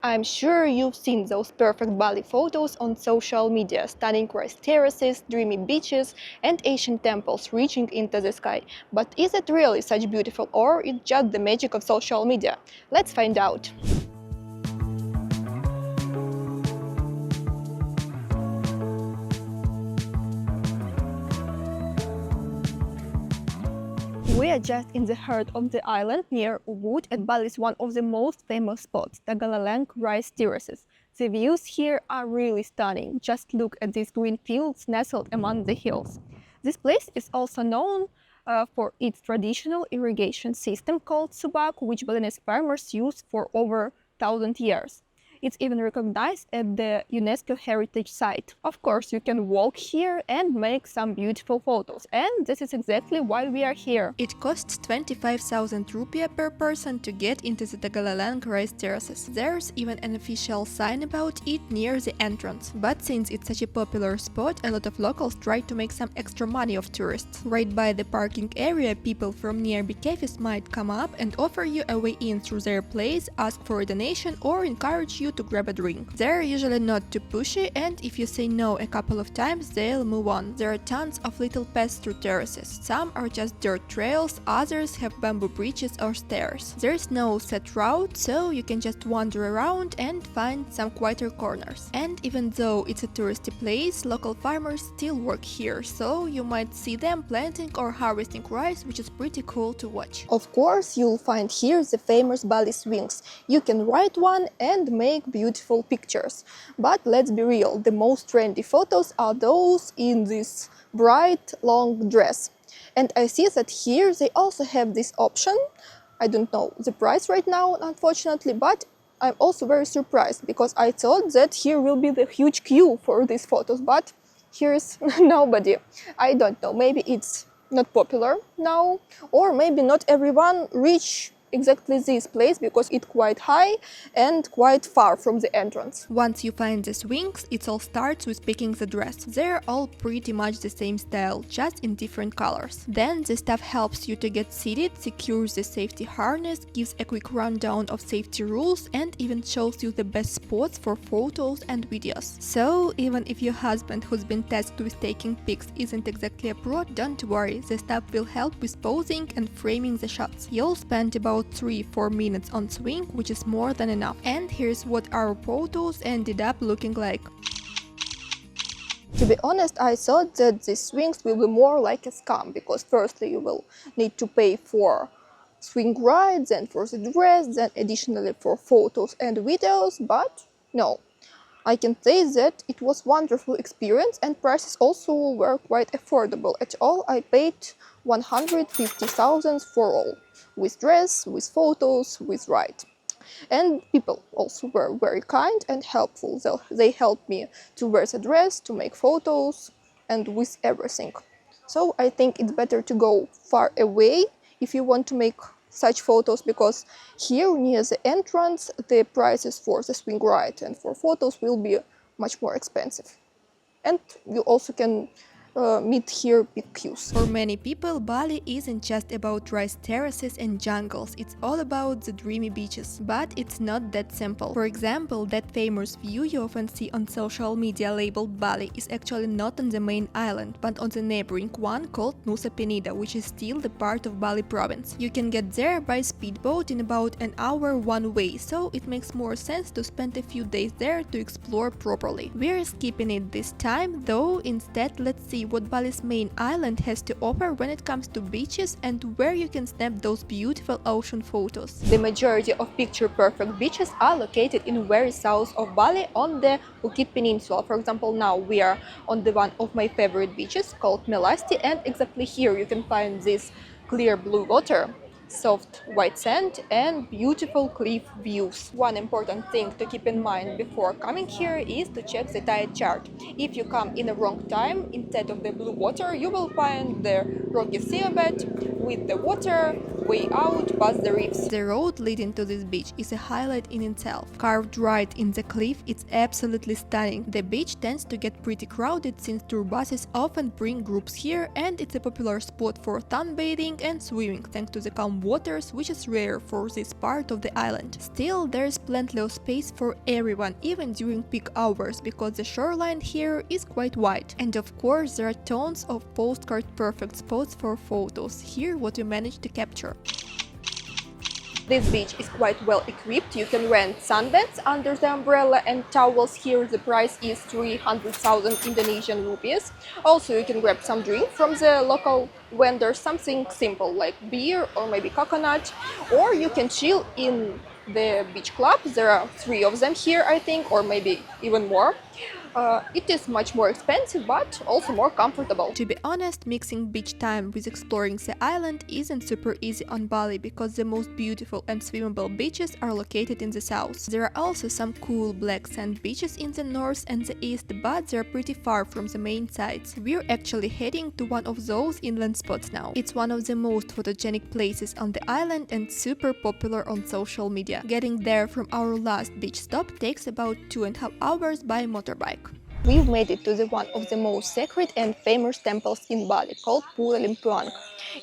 I'm sure you've seen those perfect Bali photos on social media, stunning rice terraces, dreamy beaches, and ancient temples reaching into the sky. But is it really such beautiful, or is just the magic of social media? Let's find out. We are just in the heart of the island near Ubud, and Bali is one of the most famous spots, Tegalalang rice terraces. The views here are really stunning. Just look at these green fields nestled among the hills. This place is also known for its traditional irrigation system called subak, which Balinese farmers use for over 1,000 years. It's even recognized as the UNESCO Heritage Site. Of course, you can walk here and make some beautiful photos, and this is exactly why we are here. It costs 25,000 rupiah per person to get into the Tegalalang rice terraces. There's even an official sign about it near the entrance. But since it's such a popular spot, a lot of locals try to make some extra money off tourists. Right by the parking area, people from nearby cafes might come up and offer you a way in through their place, ask for a donation, or encourage you to grab a drink. They're usually not too pushy, and if you say no a couple of times, they'll move on. There are tons of little paths through terraces. Some are just dirt trails, others have bamboo bridges or stairs. There's no set route, so you can just wander around and find some quieter corners. And even though it's a touristy place, local farmers still work here, so you might see them planting or harvesting rice, which is pretty cool to watch. Of course, you'll find here the famous Bali swings. You can ride one and make beautiful pictures. But let's be real, the most trendy photos are those in this bright long dress. And I see that here they also have this option. I don't know the price right now, unfortunately, but I'm also very surprised because I thought that here will be the huge queue for these photos, but here's nobody. I don't know, maybe it's not popular now, or maybe not everyone reach exactly this place because it's quite high and quite far from the entrance. Once you find the swings, it all starts with picking the dress. They're all pretty much the same style, just in different colors. Then the staff helps you to get seated, secures the safety harness, gives a quick rundown of safety rules, and even shows you the best spots for photos and videos. So even if your husband, who's been tasked with taking pics, isn't exactly a pro, don't worry, the staff will help with posing and framing the shots. You'll spend about 3-4 minutes on swing, which is more than enough. And here's what our photos ended up looking like. To be honest, I thought that these swings will be more like a scam, because firstly you will need to pay for swing rides and for the dress, then additionally for photos and videos, but no. I can say that it was a wonderful experience, and prices also were quite affordable. At all, I paid 150,000 for all, with dress, with photos, with ride. And people also were very kind and helpful. They helped me to wear the dress, to make photos, and with everything. So I think it's better to go far away if you want to make such photos, because here near the entrance the prices for the swing ride and for photos will be much more expensive. And you also can meet here big queues. For many people, Bali isn't just about rice terraces and jungles, it's all about the dreamy beaches. But it's not that simple. For example, that famous view you often see on social media labeled Bali is actually not on the main island, but on the neighboring one called Nusa Penida, which is still the part of Bali province. You can get there by speedboat in about an hour one way, so it makes more sense to spend a few days there to explore properly. We're skipping it this time, though instead let's see what Bali's main island has to offer when it comes to beaches and where you can snap those beautiful ocean photos. The majority of picture-perfect beaches are located in very south of Bali on the Bukit Peninsula. For example, now we are on the one of my favorite beaches called Melasti, and exactly here you can find this clear blue water, soft white sand, and beautiful cliff views. One important thing to keep in mind before coming here is to check the tide chart. If you come in the wrong time, instead of the blue water, you will find the rocky seabed with the water way out past the reefs. The road leading to this beach is a highlight in itself. Carved right in the cliff, it's absolutely stunning. The beach tends to get pretty crowded since tour buses often bring groups here, and it's a popular spot for sunbathing and swimming thanks to the calm waters, which is rare for this part of the island. Still, there's plenty of space for everyone, even during peak hours, because the shoreline here is quite wide. And of course, there are tons of postcard perfect spots for photos. Here what we managed to capture. This beach is quite well equipped. You can rent sunbeds under the umbrella and towels. Here the price is 300,000 Indonesian rupees. Also you can grab some drink from the local vendor, something simple like beer or maybe coconut, or you can chill in the beach club. There are 3 of them here, I think, or maybe even more. It is much more expensive, but also more comfortable. To be honest, mixing beach time with exploring the island isn't super easy on Bali because the most beautiful and swimmable beaches are located in the south. There are also some cool black sand beaches in the north and the east, but they're pretty far from the main sites. We're actually heading to one of those inland spots now. It's one of the most photogenic places on the island and super popular on social media. Getting there from our last beach stop takes about 2.5 hours by motorbike. We've made it to one of the most sacred and famous temples in Bali, called Pura Lempuyang.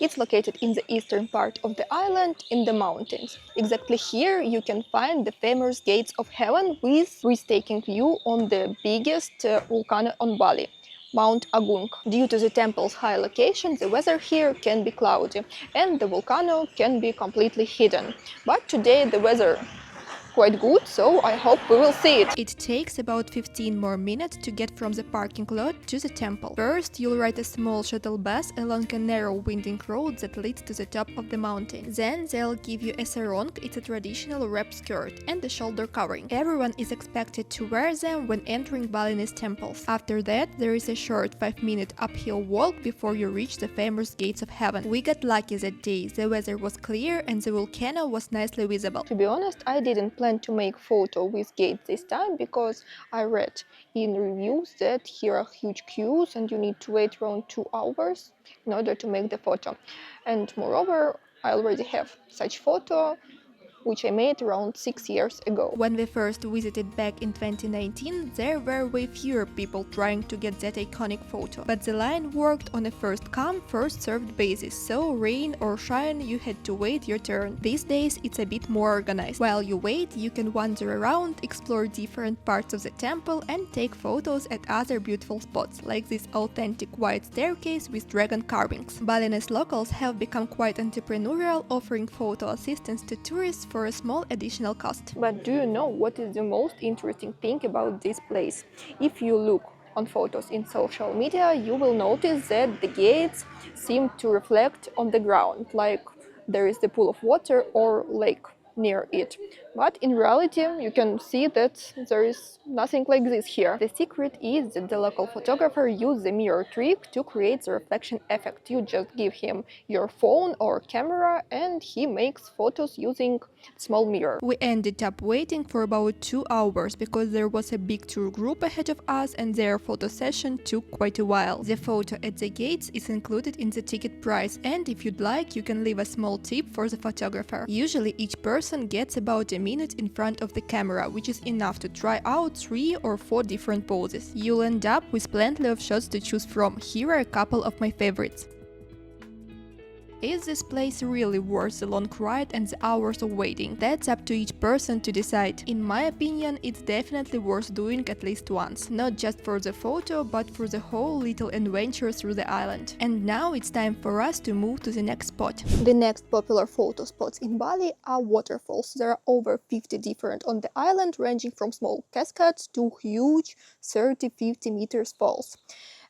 It's located in the eastern part of the island in the mountains. Exactly here you can find the famous gates of heaven with breathtaking view on the biggest volcano on Bali, Mount Agung. Due to the temple's high location, the weather here can be cloudy and the volcano can be completely hidden. But today the weather quite good, so I hope we will see it. It takes about 15 more minutes to get from the parking lot to the temple. First, you'll ride a small shuttle bus along a narrow winding road that leads to the top of the mountain. Then they'll give you a sarong, it's a traditional wrap skirt, and a shoulder covering. Everyone is expected to wear them when entering Balinese temples. After that, there is a short 5-minute uphill walk before you reach the famous gates of heaven. We got lucky that day, the weather was clear and the volcano was nicely visible. To be honest, I didn't plan to make photo with gates this time because I read in reviews that here are huge queues and you need to wait around 2 hours in order to make the photo. And moreover, I already have such photo which I made around 6 years ago. When we first visited back in 2019, there were way fewer people trying to get that iconic photo. But the line worked on a first come, first served basis, so rain or shine, you had to wait your turn. These days it's a bit more organized. While you wait, you can wander around, explore different parts of the temple and take photos at other beautiful spots, like this authentic white staircase with dragon carvings. Balinese locals have become quite entrepreneurial, offering photo assistance to tourists for a small additional cost. But do you know what is the most interesting thing about this place? If you look on photos in social media, you will notice that the gates seem to reflect on the ground, like there is the pool of water or lake near it. But in reality, you can see that there is nothing like this here. The secret is that the local photographer used the mirror trick to create the reflection effect. You just give him your phone or camera and he makes photos using small mirror. We ended up waiting for about 2 hours because there was a big tour group ahead of us and their photo session took quite a while. The photo at the gates is included in the ticket price, and if you'd like, you can leave a small tip for the photographer. Usually each person gets about a minute in front of the camera, which is enough to try out 3 or 4 different poses. You'll end up with plenty of shots to choose from. Here are a couple of my favorites. Is this place really worth the long ride and the hours of waiting? That's up to each person to decide. In my opinion, it's definitely worth doing at least once. Not just for the photo, but for the whole little adventure through the island. And now it's time for us to move to the next spot. The next popular photo spots in Bali are waterfalls. There are over 50 different on the island, ranging from small cascades to huge 30-50 meters falls.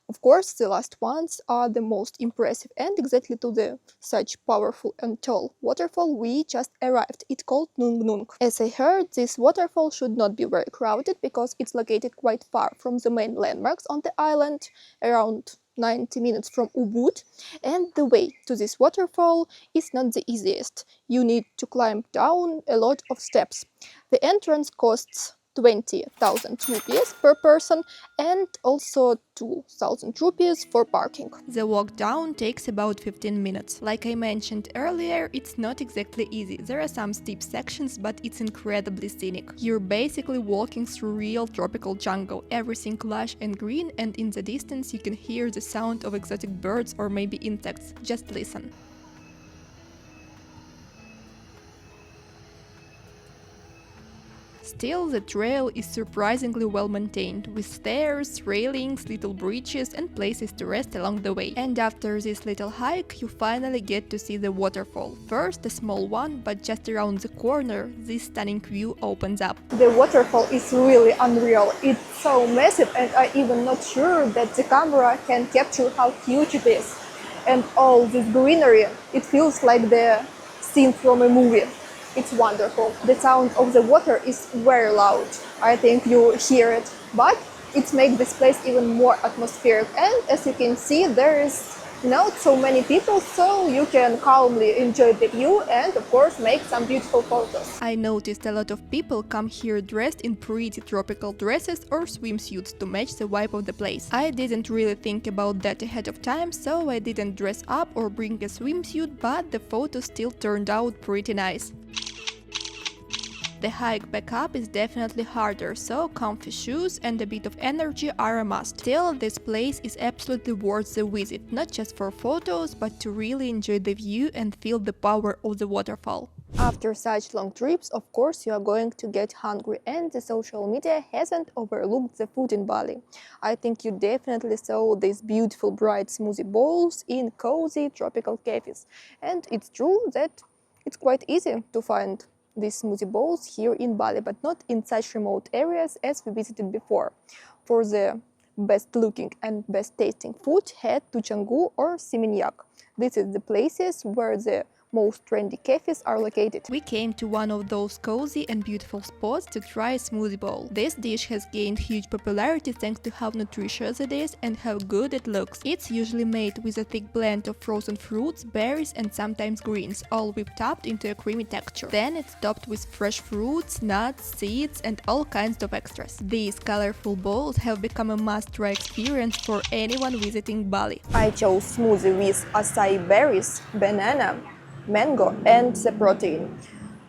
Of course, the last ones are the most impressive, and exactly to the such powerful and tall waterfall we just arrived. It's called Nungnung. As I heard, this waterfall should not be very crowded because it's located quite far from the main landmarks on the island, around 90 minutes from Ubud, and the way to this waterfall is not the easiest. You need to climb down a lot of steps. The entrance costs 20,000 rupees per person and also 2,000 rupees for parking. The walk down takes about 15 minutes. Like I mentioned earlier, it's not exactly easy. There are some steep sections, but it's incredibly scenic. You're basically walking through real tropical jungle, everything lush and green, and in the distance you can hear the sound of exotic birds or maybe insects. Just listen. Still, the trail is surprisingly well maintained, with stairs, railings, little bridges and places to rest along the way. And after this little hike, you finally get to see the waterfall. First a small one, but just around the corner, this stunning view opens up. The waterfall is really unreal. It's so massive and I'm even not sure that the camera can capture how huge it is. And all this greenery, it feels like the scene from a movie. It's wonderful. The sound of the water is very loud. I think you hear it, but it makes this place even more atmospheric. And as you can see, there is not so many people, so you can calmly enjoy the view and of course make some beautiful photos. I noticed a lot of people come here dressed in pretty tropical dresses or swimsuits to match the vibe of the place. I didn't really think about that ahead of time, so I didn't dress up or bring a swimsuit, but the photos still turned out pretty nice. The hike back up is definitely harder, so comfy shoes and a bit of energy are a must. Still, this place is absolutely worth the visit, not just for photos, but to really enjoy the view and feel the power of the waterfall. After such long trips, of course, you are going to get hungry, and the social media hasn't overlooked the food in Bali. I think you definitely saw these beautiful bright smoothie bowls in cozy tropical cafes. And it's true that it's quite easy to find these smoothie bowls here in Bali, but not in such remote areas as we visited before. For the best looking and best tasting food, head to Canggu or Seminyak. This is the places where the most trendy cafes are located. We came to one of those cozy and beautiful spots to try a smoothie bowl. This dish has gained huge popularity thanks to how nutritious it is and how good it looks. It's usually made with a thick blend of frozen fruits, berries and sometimes greens, all whipped up into a creamy texture. Then it's topped with fresh fruits, nuts, seeds and all kinds of extras. These colorful bowls have become a must-try experience for anyone visiting Bali. I chose smoothie with acai berries, banana, mango and the protein.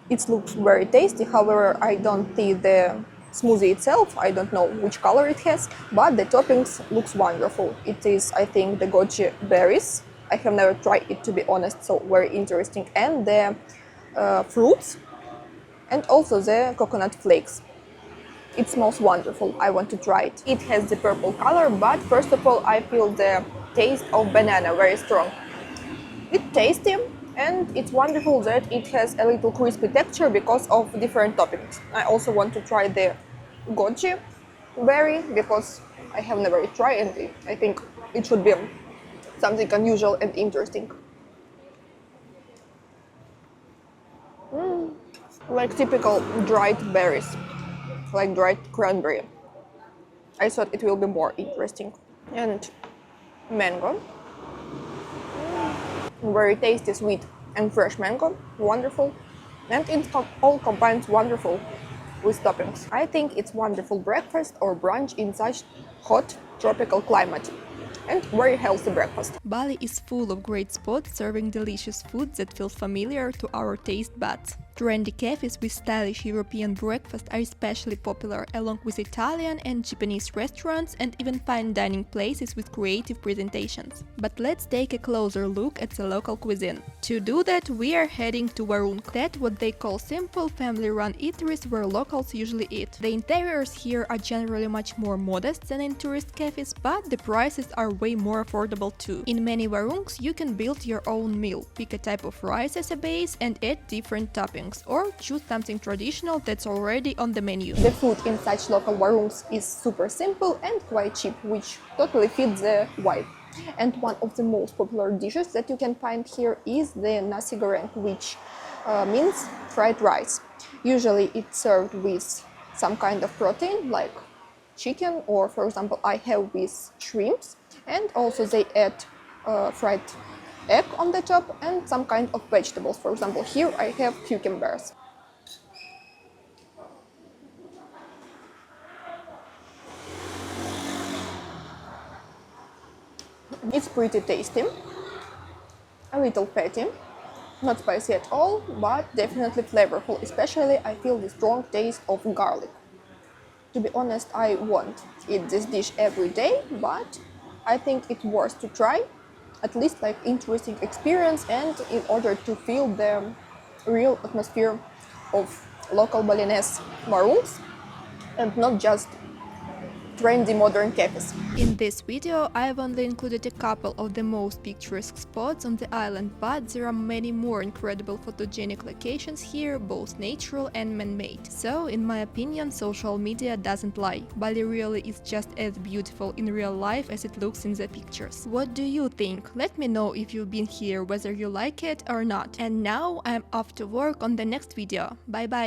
It looks very tasty, however I don't see the smoothie itself, I don't know which color it has, but the toppings looks wonderful. It is, I think, the goji berries. I have never tried it, to be honest, so very interesting. And the fruits and also the coconut flakes. It smells wonderful, I want to try it. It has the purple color, but first of all I feel the taste of banana very strong. It's tasty. And it's wonderful that it has a little crispy texture because of different toppings. I also want to try the goji berry because I have never tried and I think it should be something unusual and interesting. Like typical dried berries, like dried cranberry. I thought it will be more interesting. And mango. Very tasty, sweet and fresh mango, wonderful, and it all combines wonderful with toppings. I think it's wonderful breakfast or brunch in such hot tropical climate. And very healthy breakfast. Bali is full of great spots serving delicious food that feels familiar to our taste buds. Trendy cafes with stylish European breakfast are especially popular, along with Italian and Japanese restaurants and even fine dining places with creative presentations. But let's take a closer look at the local cuisine. To do that, we are heading to Warungs, that's what they call simple family-run eateries where locals usually eat. The interiors here are generally much more modest than in tourist cafes, but the prices are way more affordable too. In many warungs, you can build your own meal, pick a type of rice as a base and add different toppings, or choose something traditional that's already on the menu. The food in such local warungs is super simple and quite cheap, which totally fits the vibe. And one of the most popular dishes that you can find here is the Nasi Goreng, which means fried rice. Usually it's served with some kind of protein like chicken, or for example I have with shrimps, and also they add fried egg on the top and some kind of vegetables. For example, here I have cucumbers. It's pretty tasty, a little fatty, not spicy at all, but definitely flavorful. Especially I feel the strong taste of garlic. To be honest, I won't eat this dish every day, but I think it's worth to try, at least like interesting experience, and in order to feel the real atmosphere of local Balinese warungs and not just trendy modern cafes. In this video, I've only included a couple of the most picturesque spots on the island, but there are many more incredible photogenic locations here, both natural and man-made. So, in my opinion, social media doesn't lie. Bali really is just as beautiful in real life as it looks in the pictures. What do you think? Let me know if you've been here, whether you like it or not. And now I'm off to work on the next video. Bye bye!